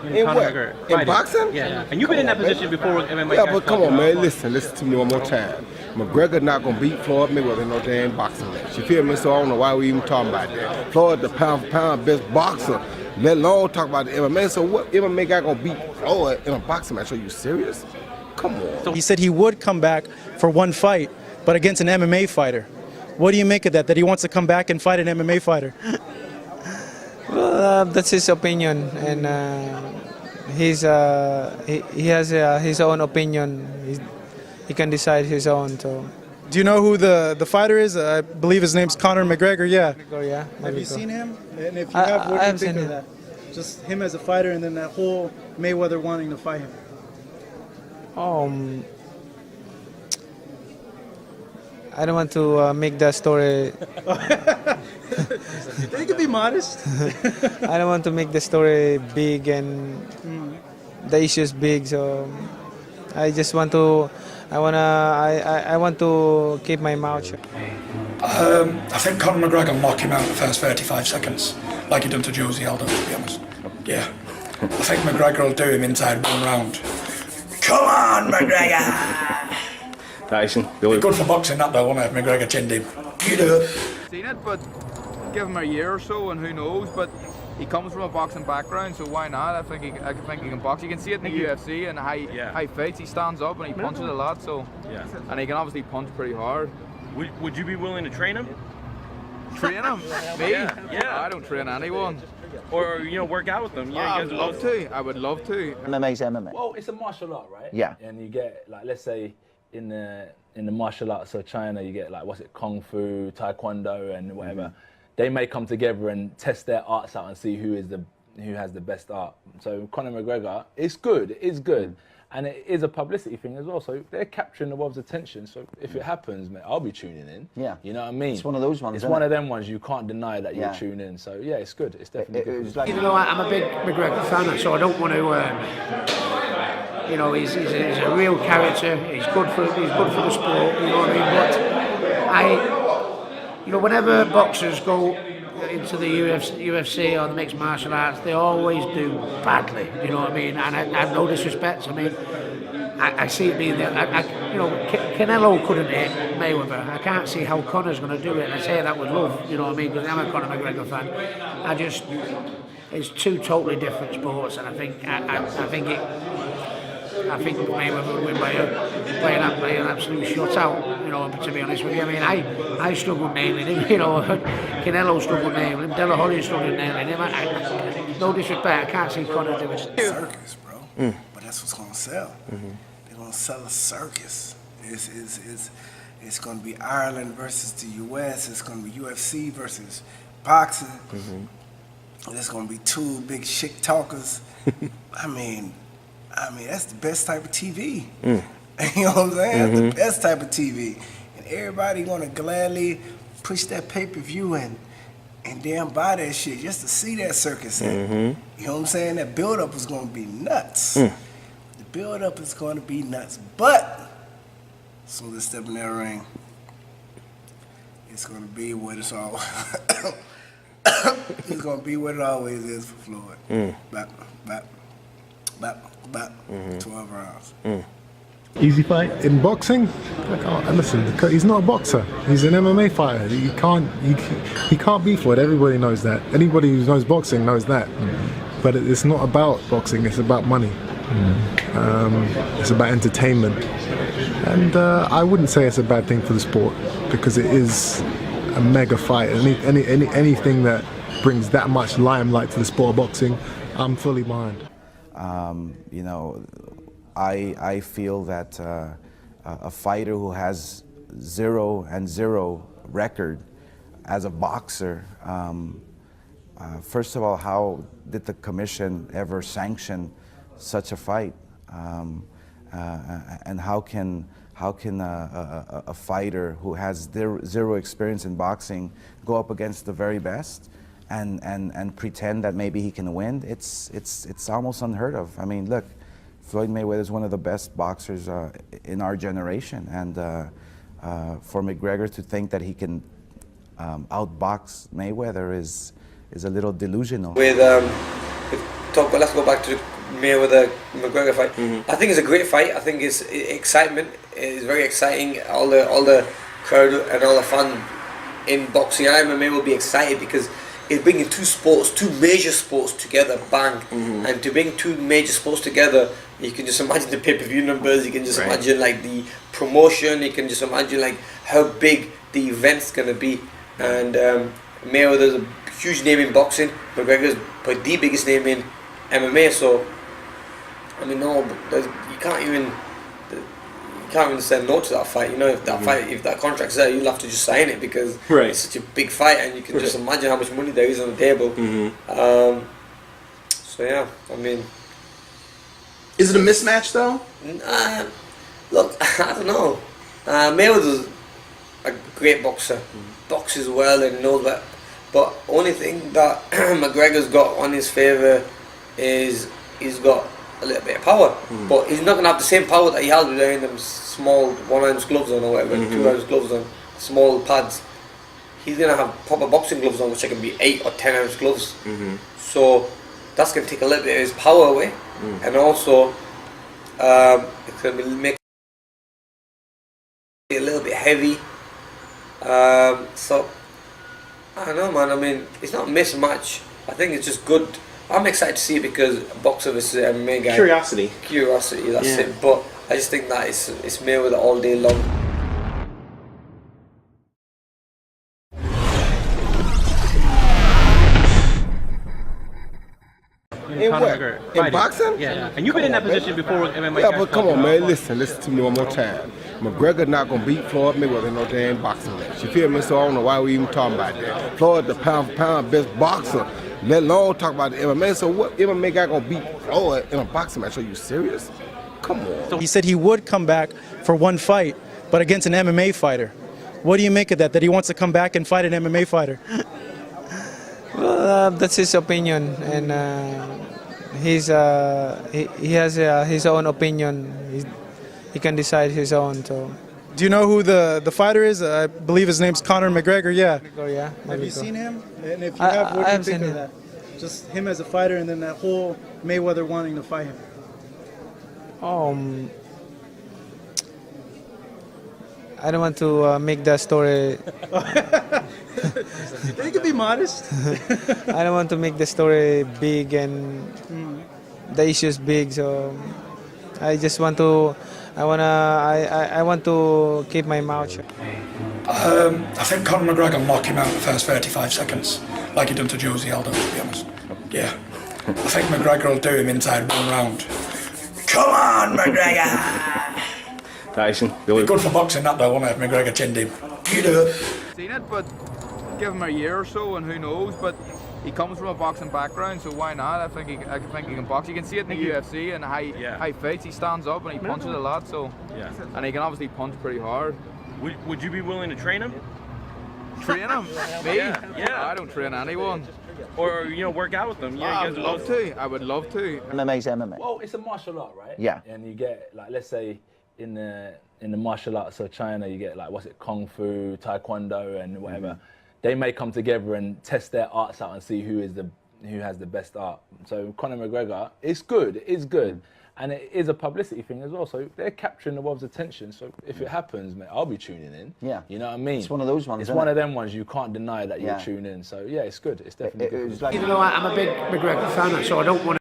In Conor what? McGregor. In boxing? Yeah. And you've been in that position before with MMA. Yeah, but come on, man. Listen to me one more time. McGregor not gonna beat Floyd Mayweather in no damn boxing match. You feel me? So I don't know why we even talking about that. Floyd, the pound for pound best boxer. Let alone talk about the MMA. So what MMA guy gonna beat Floyd in a boxing match? Are you serious? Come on. He said he would come back for one fight, but against an MMA fighter. What do you make of that? That he wants to come back and fight an MMA fighter? Well, that's his opinion, and he has his own opinion. He can decide his own. So. Do you know who the fighter is? I believe his name's Conor McGregor. Yeah. Yeah. Have you seen him? And if you have, what do you think of that? Just him as a fighter, and then that whole Mayweather wanting to fight him. I don't want to make that story. You can be modest. I don't want to make the story big and the issues big. So I just want to. I want to keep my mouth shut. I think Conor McGregor will knock him out in the first 35 seconds, like he done to Josie Aldo, to be honest. Yeah. I think McGregor will do him inside one round. Come on, McGregor! Tyson. Good for boxing, that though, won't it? McGregor chinned him. You do it. Seen it, but give him a year or so, and who knows? But he comes from a boxing background, so why not? I think he can box. You can see it in the UFC and high fights. He stands up and he punches a lot, so and he can obviously punch pretty hard. Would you be willing to train him? Train him? Me? Yeah. I don't train anyone. Or work out with them? I would love to. I would love to. MMA's MMA. Well, it's a martial art, right? Yeah. And you get, like, let's say in the martial arts of China, you get like, what's it, Kung Fu, Taekwondo, and whatever. They may come together and test their arts out and see who has the best art. So Conor McGregor, it's good, and it is a publicity thing as well. So they're capturing the world's attention. So if it happens, mate, I'll be tuning in. Yeah. You know what I mean? It's one of those ones. It's one of them ones you can't deny that you'll tune in. So yeah, it's good. It's definitely good. Even though I'm a big McGregor fan, so I don't want to. He's a real character. He's good for the sport. You know what I mean? But whenever boxers go into the UFC or the mixed martial arts, they always do badly. You know what I mean? And I have no disrespect. I mean, I see it being there. Canelo couldn't hit Mayweather. I can't see how Conor's going to do it. And I say that with love. You know what I mean? Because I'm a Conor McGregor fan. It's two totally different sports, and I think Mayweather would win by an absolute shutout, to be honest with you. I mean, I struggled nailing him, Canelo struggled nailing him, De La Hoya struggled nailing him. No disrespect, I can't see Conor doing it. Circus, bro. But that's what's going to sell. They're going to sell a circus. It's going to be Ireland versus the US. It's going to be UFC versus boxing. There's going to be two big shit talkers. I mean, that's the best type of TV. You know what I'm saying? That's the best type of TV. And everybody gonna gladly push that pay-per-view and damn buy that shit just to see that circus. You know what I'm saying? That build-up is gonna be nuts. The build-up is gonna be nuts. But, so let's step in that ring. It's gonna be what it's all. It's gonna be what it always is for Floyd. About 12 rounds. Easy fight in boxing. Listen, he's not a boxer. He's an MMA fighter. He can't beat Floyd. Everybody knows that. Anybody who knows boxing knows that. But it's not about boxing. It's about money. It's about entertainment. And I wouldn't say it's a bad thing for the sport because it is a mega fight. Anything that brings that much limelight to the sport of boxing, I'm fully behind. I feel that a fighter who has 0-0 record as a boxer, first of all, how did the commission ever sanction such a fight? And how can a fighter who has zero experience in boxing go up against the very best and pretend that maybe he can win? It's almost unheard of. I mean, look, Floyd Mayweather is one of the best boxers in our generation, and for McGregor to think that he can outbox Mayweather is a little delusional. Let's go back to the Mayweather McGregor fight. I think it's a great fight. I think it's excitement. It's very exciting. All the crowd and all the fans in boxing and MMA will be excited because it's bringing two major sports together. Bang! And to bring two major sports together, you can just imagine the pay-per-view numbers. You can just imagine like the promotion. You can just imagine like how big the event's gonna be. And Mayweather's a huge name in boxing. McGregor's probably the biggest name in MMA. So I mean, no, you can't even say no to that fight. You know, if that fight, if that contract's there, you'll have to just sign it because it's such a big fight, and you can just imagine how much money there is on the table. So yeah, I mean, is it a mismatch though? Look, I don't know. Mayweather's a great boxer, boxes well and knows that. But only thing that McGregor's got on his favour is he's got a little bit of power, but he's not going to have the same power that he had with wearing them small 1-ounce gloves on or whatever, 2-ounce gloves on, small pads. He's going to have proper boxing gloves on, which are going to be 8 or 10-ounce gloves. So that's going to take a little bit of his power away, and also it's going to make it a little bit heavy. So I don't know, man. I mean, it's not a mismatch. I think it's just good. I'm excited to see it because boxer versus MMA guy. Curiosity, that's it. But I just think that it's Mayweather all day long. In what? In boxing? Yeah. And you've been in that position before with MMA. Yeah, but come on, man. Listen to me one more time. McGregor not gonna beat Floyd Mayweather in no damn boxing match. You feel me? So I don't know why we even talking about that. Floyd, the pound for pound best boxer. Let alone talk about the MMA. So what MMA guy gonna beat Floyd in a boxing match? Are you serious? Come on. So he said he would come back for one fight, but against an MMA fighter. What do you make of that? That he wants to come back and fight an MMA fighter? Well, that's his opinion, and he has his own opinion. He can decide his own. So. Do you know who the fighter is? I believe his name's Conor McGregor. Yeah. Yeah. Have you seen him? And if you have, what do you think of that? Just him as a fighter, and then that whole Mayweather wanting to fight him. I don't want to make that story. You can be modest. I don't want to make the story big and the issues big. So I just want to. I want to keep my mouth shut. I think Conor McGregor knocked him out in the first 35 seconds, like he done to Josie Aldo, to be honest. Yeah. I think McGregor will do him inside one round. Come on, McGregor! Tyson. Good for boxing, that though, won't it, if McGregor chinned him? You do it. Seen it, but give him a year or so, and who knows. But he comes from a boxing background, so why not? I think he can box. You can see it in the UFC and high fights. He stands up and he punches a lot, so and he can obviously punch pretty hard. Would you be willing to train him? Train him? Me? Yeah. I don't train anyone. Or work out with them. I would love to. I would love to. MMA's MMA. Well, it's a martial art, right? Yeah. And you get like, let's say, in the martial arts of China, you get like Kung Fu, Taekwondo, and whatever. They may come together and test their arts out and see who has the best art. So Conor McGregor, it's good, and it is a publicity thing as well. So they're capturing the world's attention. So if it happens, mate, I'll be tuning in. Yeah, you know what I mean. It's one of those ones. It's one of them ones you can't deny that you'll tune in. So yeah, it's good. It's definitely good. Even though I'm a big McGregor fan, so I don't want to.